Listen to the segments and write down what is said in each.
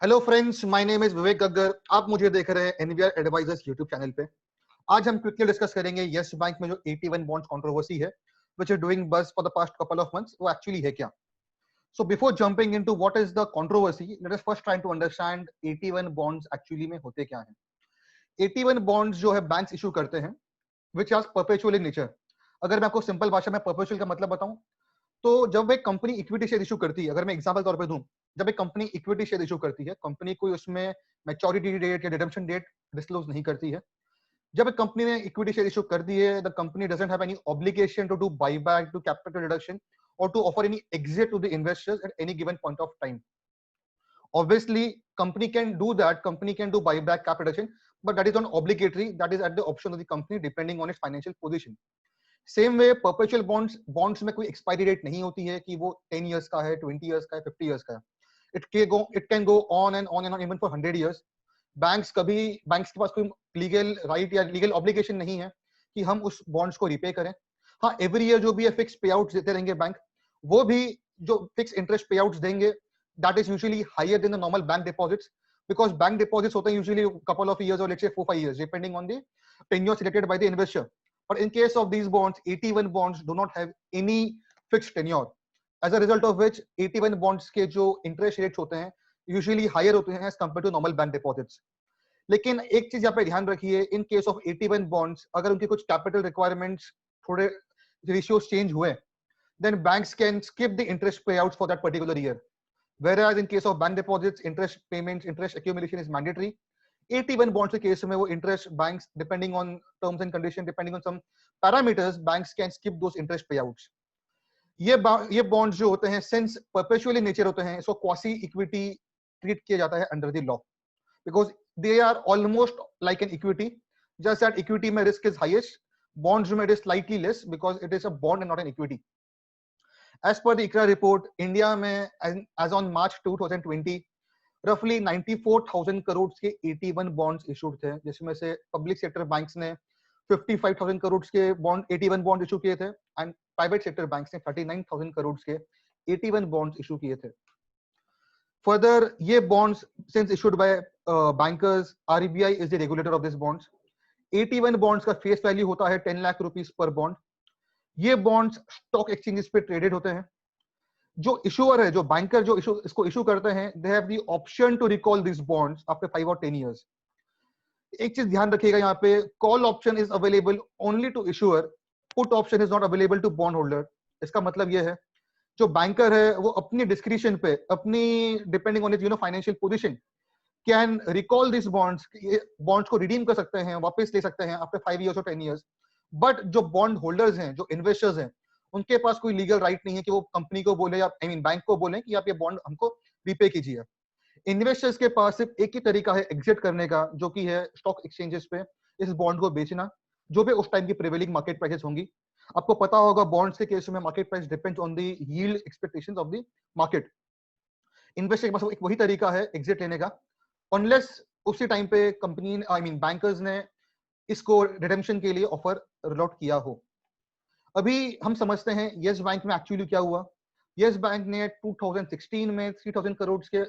Hello friends, my name is Vivek Gaggar. आप मुझे देख रहे हैं एनवीआर एडवाइजर्स यूट्यूब चैनल पे। आज हम क्विकली डिस्कस करेंगे यस बैंक में जो 81 बॉन्ड्स कंट्रोवर्सी है which is doing buzz for the past couple of months, वो एक्चुअली है क्या। So before jumping into what is the controversy, let us first try to understand 81 bonds actually में होते क्या हैं। 81 बॉन्ड्स जो है बैंक्स इशू करते हैं which are perpetual in nature. अगर मैं आपको सिंपल भाषा में परपेचुअल का मतलब बताऊं, तो जब एक कंपनी इक्विटी शेयर इशू करती है, अगर मैं एग्जांपल तौर पे दूं, जब एक कंपनी इक्विटी शेयर इशू करती है, कंपनी कोई उसमें मैच्योरिटी डेट या रिडेम्पशन डेट डिस्क्लोज नहीं करती है। जब एक कंपनी ने इक्विटी शेयर इशू कर दी है, the company doesn't have any obligation to do buyback, to capital reduction और to offer any exit to the investors at any given point of time. Obviously, company can do that. Company can do buyback, cap reduction, but that is not obligatory. That is at the option of the company depending on its financial position. Same way perpetual bonds में कोई expiry date नहीं होती है कि वो 10 years का है, 20 years का है, 50 इयर्स का है। It can go on and on and on even for 100 years. Banks के पास कोई लीगल राइट या लीगल ऑब्लिगेशन नहीं है कि हम उस बॉन्ड्स को रिपे करें। हाँ, एवरी ईयर जो भी है फिक्स पे आउट देते रहेंगे बैंक, वो भी जो फिक्स इंटरेस्ट पे आउट देंगे, that is usually higher than the normal bank deposits, because bank deposits होते हैं usually couple of years or let's say 4-5 years depending on the tenure selected by the investor. But in case of these bonds, 81 bonds do not have any fixed tenure, as a result of which 81 bonds के जो interest rates होते हैं usually higher होते हैं as compared to normal bank deposits. लेकिन एक चीज यहाँ पे ध्यान रखिए, इन केस ऑफ 81 bonds अगर उनके कुछ कैपिटल रिक्वायरमेंट्स, थोड़े रेशियोज चेंज हुए, then banks can skip the interest payouts for that particular year. Whereas in case of bank deposits, interest payments, interest accumulation is mandatory. 81 bonds के case में वो interest banks, depending on terms and conditions, depending on some parameters, banks can skip those interest payouts. ये bonds जो होते हैं, since perpetually nature होते हैं, इसको quasi equity treat किया जाता है under the law, because they are almost like an equity, just that equity में risk is highest, bonds में it is slightly less because it is a bond and not an equity. As per the ICRA report, India में as on March 2020 roughly 94,000 crore के 81 bonds issued थे, जिसमें से public sector banks ने 55,000 करोड़ के bond 81 bond issue किए थे and private sector banks ने 39,000 करोड़ के 81 बॉन्ड्स इशू किए थे। फर्दर, ये bonds since issued by bankers, RBI is the regulator of this bonds. 81 bonds का फेस वैल्यू होता है 10 लाख रुपीस पर बॉन्ड। ये बॉन्ड्स स्टॉक एक्सचेंजेस पे ट्रेडेड होते हैं। जो इशूअर है, जो बैंकर जो इसको इशू करते हैं, they have the option to recall this bonds after 5 और 10 इयर्स। एक चीज ध्यान रखिएगा यहाँ पे, call option is available only to issuer, put option is not available to bond holder. इसका मतलब ये है, जो बैंकर है वो अपनी डिस्क्रिप्शन पे, अपनी depending on it financial position, can recall this bonds को रिडीम कर सकते हैं, वापस ले सकते हैं आफ्टर 5 इयर्स और 10 इयर्स। बट जो बॉन्ड होल्डर्स हैं, जो इन्वेस्टर्स हैं, उनके पास कोई लीगल राइट नहीं है कि वो कंपनी को बोले या बैंक को बोले कि आप ये बॉन्ड हमको रिपे कीजिए। इन्वेस्टर्स के पास सिर्फ एक ही तरीका है एग्जिट करने का, जो कि है स्टॉक एक्सचेंजेस पे इस बॉन्ड को बेचना, जो भी उस टाइम की प्रिवेलिंग मार्केट प्राइसेस होंगी। आपको पता होगा बॉन्ड्स के केस में market price depends on the yield expectations of the market. Investor के पास एक वही तरीका है एग्जिट लेने का, अनलेस उसी टाइम पे कंपनी बैंकर्स ने इसको रिडेम्पशन के लिए ऑफर अलॉट किया हो। अभी हम समझते हैं यस बैंक में एक्चुअली क्या हुआ। यस बैंक ने 2016 में 3000 करोड़ के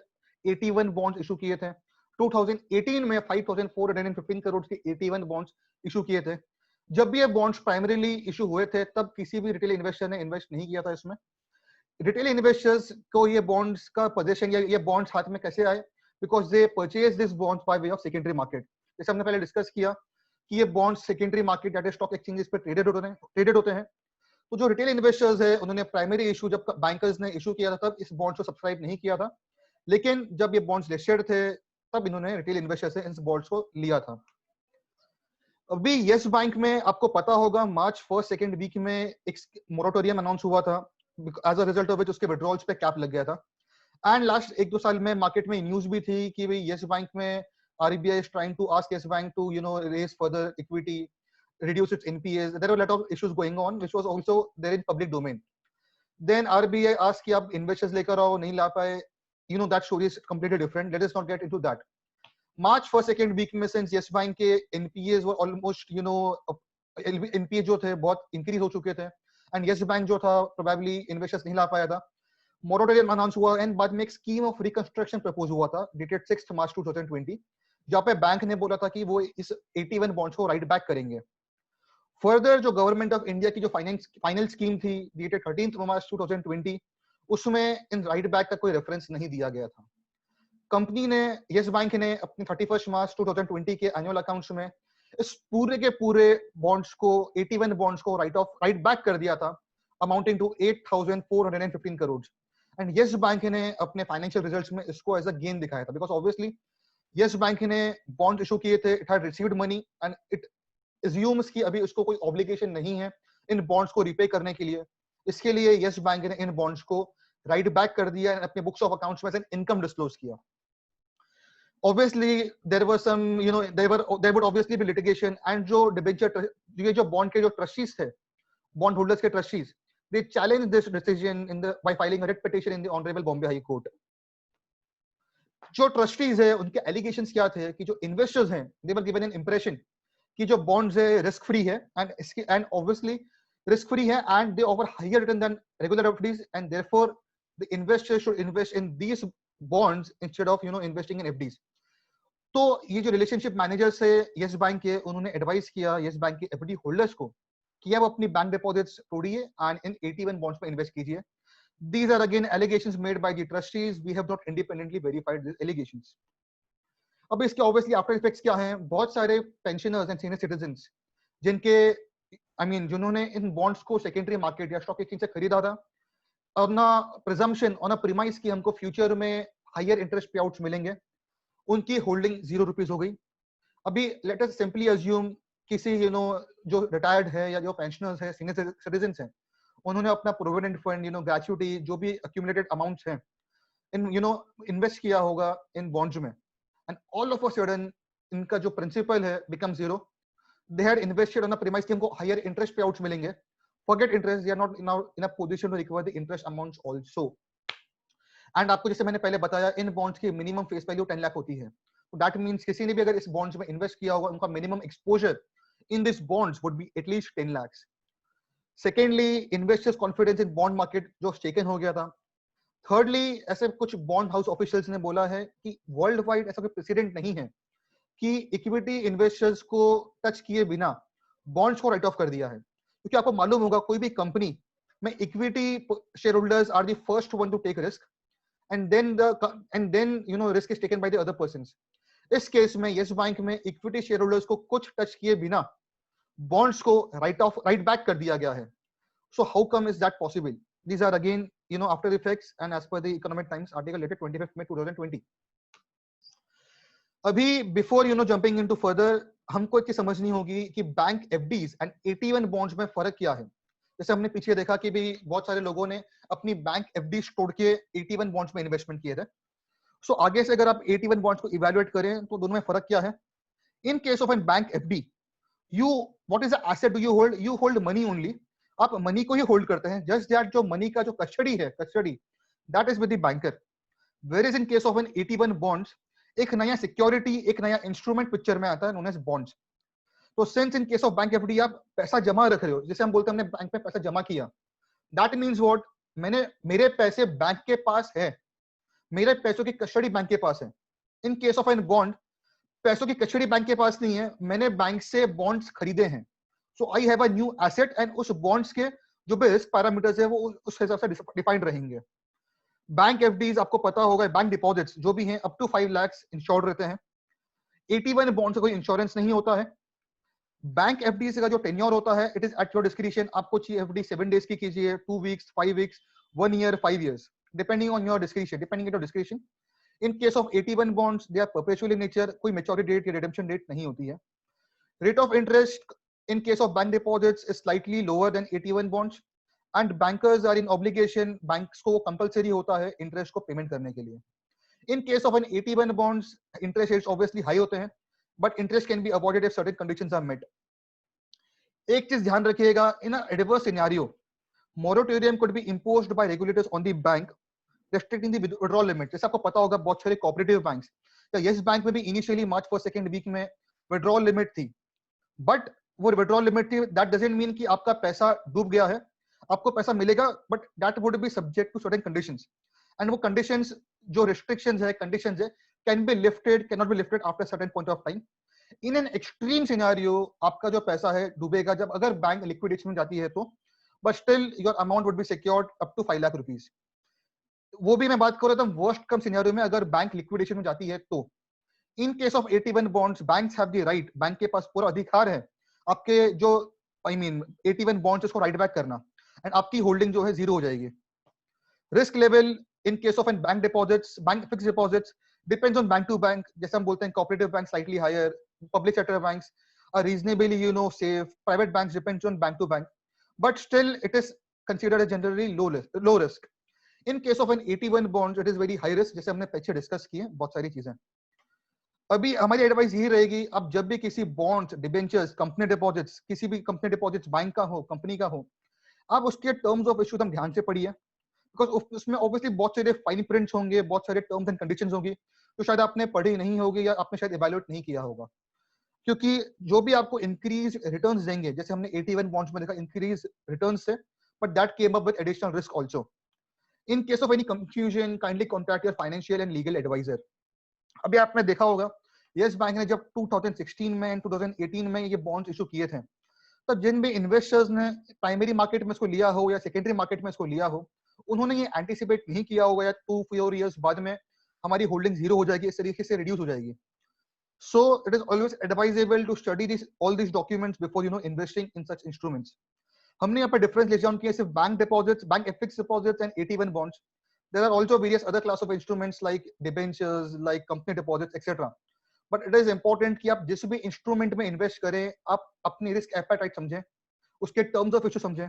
81 बॉन्ड्स इशू किए थे। 2018 में 5415 करोड़ के 81 बॉन्ड्स इशू किए थे। जब भी ये बॉन्ड्स प्राइमरीली इशू हुए थे, तब किसी भी रिटेल इन्वेस्टर ने इन्वेस्ट नहीं किया था इसमें। रिटेल इन्वेस्टर्स को ये बॉन्ड्स का पोजीशन या ये बॉन्ड्स हाथ में कैसे आए? Because they purchase this bonds by way of secondary market. जैसे हमने पहले डिस्कस किया कि ये बॉन्ड्स सेकेंडरी मार्केट या स्टॉक एक्सचेंजेस पे ट्रेडेड होते हैं। तो जो रिटेल इन्वेस्टर्स है, उन्होंने प्राइमरी इशू जब बैंकर्स ने इशू किया था, तब इस बॉन्ड्स को सब्सक्राइब नहीं किया था। लेकिन जब ये बॉन्ड्स लिस्टेड थे, तब इन्होंने रिटेल इन्वेस्टर्स से इन बॉन्ड्स को लिया था। अभी यस बैंक में आपको पता होगा मार्च 1st-2nd वीक में एक मोरेटोरियम अनाउंस हुआ था, as a result of which उसके विड्रॉल्स पे कैप लग गया था। एंड लास्ट 1-2 साल में मार्केट में न्यूज भी थी कि भाई यस बैंक में RBI is trying to ask Yes Bank to raise further equity, reduce its NPAs. There were a lot of issues going on, which was also there in public domain. Then RBI asked कि आप investors लेकर आओ, नहीं ला पाए. That story is completely different. Let us not get into that. March 1st-2nd week में since Yes Bank के NPAs were almost NPA जो थे बहुत increase हो चुके थे, and Yes Bank जो था probably investors नहीं ला पाया था. मोरेटोरियम अनाउंस हुआ एंड बाद में एक स्कीम ऑफ रिकंस्ट्रक्शन प्रपोज हुआ था डेटेड 6 मार्च 2020, जहां पे बैंक ने बोला था कि वो इस 81 बॉन्ड्स को राइट बैक करेंगे। फर्दर जो गवर्नमेंट ऑफ इंडिया की जो फाइनल स्कीम थी डेटेड 13 मार्च 2020, उसमें इन राइट बैक का कोई रेफरेंस नहीं दिया गया था। कंपनी ने, यस बैंक ने अपने 31 मार्च 2020 के एनुअल अकाउंट्स में इस पूरे के पूरे बॉन्ड्स को, 81 बॉन्ड्स को राइट बैक कर दिया था, amounting to 8,415 crore. And Yes Bank ने अपने फाइनेंशियल रिजल्ट्स में इसको एज अ गेन दिखाया था, बिकॉज ऑब्वियसली यस बैंक ने बॉन्ड इशू किए थे, it had received money and it assumes कि अभी उसको कोई ऑब्लिगेशन नहीं है इन बॉन्ड्स को रिपे करने के लिए। इसके लिए यस बैंक ने इन बॉन्ड्स को राइट बैक कर दिया और अपने बुक्स ऑफ अकाउंट्स में से इनकम डिस्क्लोज किया। Obviously there was some, there would obviously be litigation, and जो डिबेंचर, ये जो बॉन्ड के जो ट्रस्टीज थे, बॉन्ड होल्डर्स के trustees, they challenged this decision by filing a writ petition in the Honorable Bombay High Court. जो trustees है उनके एलिगेशंस क्या थे कि जो इन्वेस्टर्स हैं, they were given an impression कि जो बॉन्ड्स है रिस्क फ्री है एंड ऑब्वियसली रिस्क फ्री है and they offer higher return than regular FDs and therefore the investors should invest in these bonds instead of investing in FDs. तो ये जो relationship managers है Yes Bank के, उन्होंने advise किया Yes Bank के FD holders को कि आप अपनी बैंक डिपॉजिट्स तोड़िए एंड इन 81 बॉन्ड्स में इन्वेस्ट कीजिए। These are again allegations made by the trustees. We have not independently verified these allegations. अब इसके ऑब्वियसली आफ्टर इफेक्ट्स क्या हैं? बहुत सारे पेंशनर्स एंड सीनियर सिटीजन्स जिनके जिन्होंने इन बॉन्ड्स को सेकेंडरी मार्केट या स्टॉक एक्सचेंज से खरीदा था, on a presumption, on a premise कि हमको फ्यूचर में हायर इंटरेस्ट पे आउट्स मिलेंगे, उनकी होल्डिंग 0 रुपीज हो गई। अभी लेट अस सिंपली अज्यूम किसी जो रिटायर्ड है या जो पेंशनर्स है, सीनियर सिटीजन्स हैं, उन्होंने अपना प्रोविडेंट फंड, ग्रेच्युटी, जो भी अक्यूमुलेटेड अमाउंट्स हैं, इन इन्वेस्ट किया होगा इन बॉन्ड्स में, and all of a sudden इनका जो प्रिंसिपल है become zero. They had invested on the premise कि हमको हायर इंटरेस्ट पे आउट्स मिलेंगे। Forget interest, they are not now in a position to recover the interest amounts also. And आपको जैसे मैंने पहले बताया, इन बॉन्ड्स की मिनिमम फेस वैल्यू 10 लाख होती है। तो दैट मींस किसी ने भी अगर इस बॉन्ड्स में इन्वेस्ट किया होगा, उनका minimum exposure in this bonds would be at least 10 lakh. Secondly, investors confidence in bond market जो स्टेकन हो गया था। थर्डली, ऐसे कुछ बॉन्ड हाउस ऑफिशियल्स ने बोला है कि वर्ल्ड वाइड ऐसा कोई प्रेसिडेंट नहीं है कि इक्विटी इन्वेस्टर्स को टच किए बिना बॉन्ड्स को राइट ऑफ कर दिया है। क्योंकि आपको मालूम होगा, कोई भी कंपनी में equity share holders are the first one to take risk and then risk is taken by the other persons. इस केस में यस बैंक में इक्विटी शेयर होल्डर्स को कुछ टच किए बिना बॉन्ड्स को राइट बैक कर दिया गया है। So how come is that possible? These are again after effects and as per the Economic Times article dated 25th May 2020. अभी बिफोर jumping into further, हमको इसकी समझनी होगी कि बैंक एफडीज एंड 81 बॉन्ड्स में फर्क क्या है। जैसे हमने पीछे देखा कि भी बहुत सारे लोगों ने अपनी बैंक एफडी तोड़ के 81 बॉन्ड्स में इन्वेस्टमेंट किए थे। सो आगे से अगर आप 81 बॉन्ड्स को इवैल्यूएट करें तो दोनों में फर्क क्या है। In case of an bank FD, what is the asset do you hold? You hold money only. आप मनी को ही होल्ड करते हैं। जस्ट दैट जो मनी का जो custody that is with the banker. Where is in case of an 81 bonds, एक नया सिक्योरिटी, एक नया इंस्ट्रूमेंट पिक्चर में आता है, नोन एज बॉन्ड्स। तो since in case of bank FD आप पैसा जमा रख रहे हो, जैसे हम बोलते हैं हमने बैंक में पैसा जमा किया, दैट मींस व्हाट, मेरे पैसे बैंक के पास है, मेरे पैसों की कस्टडी बैंक के पास है। In case of an bond, पैसों की कस्टडी बैंक के पास नहीं है, मैंने बैंक से बॉन्ड्स खरीदे हैं। So I have a new asset and उस बॉन्ड्स के जो भी रिस्क पैरामीटर्स है वो उस हिसाब से डिफाइंड रहेंगे। बैंक एफडीज आपको पता होगा, बैंक डिपॉजिट्स जो भी हैं अप टू 5 लाख इंश्योर्ड रहते हैं। 81 बॉन्ड से कोई इंश्योरेंस नहीं होता है। बैंक एफडी का जो टेन्योर होता है, it is at your discretion. आपको चाहिए एफडी 7 डेज की कीजिए, 2 weeks, 5 weeks, 1 year, 5 years, depending on your discretion, depending on your discretion. In case of 81 bonds, they are perpetual in nature, कोई maturity date या redemption date नहीं होती है। Rate of interest in case of bank deposits is slightly lower than 81 bonds and bankers are in obligation, banks को compulsory होता है interest को payment करने के लिए। In case of an 81 bonds, interest rates obviously high होते हैं, but interest can be avoided if certain conditions are met. एक चीज ध्यान रखिएगा, in a adverse scenario, moratorium could be imposed by regulators on the bank, restricting the withdrawal limit. जैसे आपको पता होगा, बहुत सारे cooperative banks या yes बैंक में भी initially March 1st 2nd week में withdrawal limit थी, but वो withdrawal limit थी, that doesn't mean कि आपका पैसा डूब गया है। आपको पैसा मिलेगा, but that would be subject to certain conditions, and वो कंडीशंस जो रिस्ट्रिक्शंस है, कंडीशंस है, can be lifted, can not be lifted after certain point of time. In an extreme scenario आपका जो पैसा है डूबेगा जब अगर बैंक लिक्विडेशन में जाती है तो, but still your amount would be secured up to 5 lakh rupees. वो भी मैं बात कर रहा था वर्स्ट कम सिनेरियो में, अगर बैंक लिक्विडेशन में जाती है तो। In case of 81 bonds, banks have the right, bank के पास पूरा अधिकार है आपके जो आई मीन 81 बॉन्ड्स उसको राइट बैक करना, एंड आपकी होल्डिंग जो है जीरो हो जाएगी। Risk level in case of an bank deposits, bank fix deposits depends on bank to bank. जैसे हम बोलते हैं cooperative bank slightly higher, public sector banks are reasonably safe, private banks depends on bank to bank, but still it is considered as generally low risk. In case of an 81 bonds it is very high risk, जैसे हमने पीछे discuss किए बहुत सारी चीजें। अभी हमारी advice यही रहेगी, अब जब भी किसी बॉन्ड्स, डिबेंचर्स, कंपनी डिपॉजिट्स, किसी भी कंपनी डिपॉजिट्स बैंक का हो, कंपनी का हो, आप उसके टर्म्स ऑफ इशू ध्यान से पढ़िए, बिकॉज उसमें ऑब्वियसली बहुत सारे फाइन प्रिंट्स होंगे, बहुत सारे टर्म्स एंड कंडीशंस होंगी तो शायद आपने पढ़ी नहीं होगी या आपने शायद इवैल्यूएट नहीं किया होगा। क्योंकि जो भी आपको इंक्रीज रिटर्न्स देंगे, जैसे हमने 81 बॉन्ड्स में देखा इंक्रीज रिटर्न्स से, but that came up with additional risk also. In case of any confusion kindly contact your financial and legal adviser. अभी आपने देखा होगा यस बैंक ने जब 2016 में एंड 2018 में ये बॉन्ड्स इशू किए थे, तो जिन भी इन्वेस्टर्स ने प्राइमरी मार्केट में इसको लिया हो या सेकेंडरी मार्केट में इसको लिया हो, उन्होंने ये एंटिसिपेट नहीं किया होगा या 2-4 इयर्स बाद में हमारी होल्डिंग जीरो हो जाएगी, इस तरीके से रिड्यूस हो जाएगी। So it is always advisable to study all these documents before investing in such instruments. हमने यहाँ पर डिफरेंस लेट डाउन किया सिर्फ bank deposits, bank fixed deposits and 81 bonds. There are also various other class of instruments like debentures, like company deposits, etc. But it is important कि आप जिस भी instrument में इन्वेस्ट करें, आप अपनी रिस्क एपेटाइट समझें, उसके टर्म्स ऑफ इशू समझें,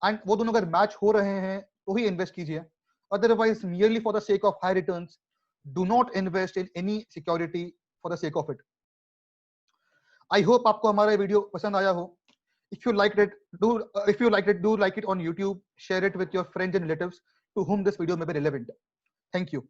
एंड वो दोनों अगर मैच हो रहे हैं तो ही इन्वेस्ट कीजिए। Otherwise merely for the sake of high returns, do not invest in any security for the sake of it. I hope आपको हमारा वीडियो पसंद आया हो। If you liked it, do like it on YouTube, share it with your friends and relatives to whom this video may be relevant. Thank you.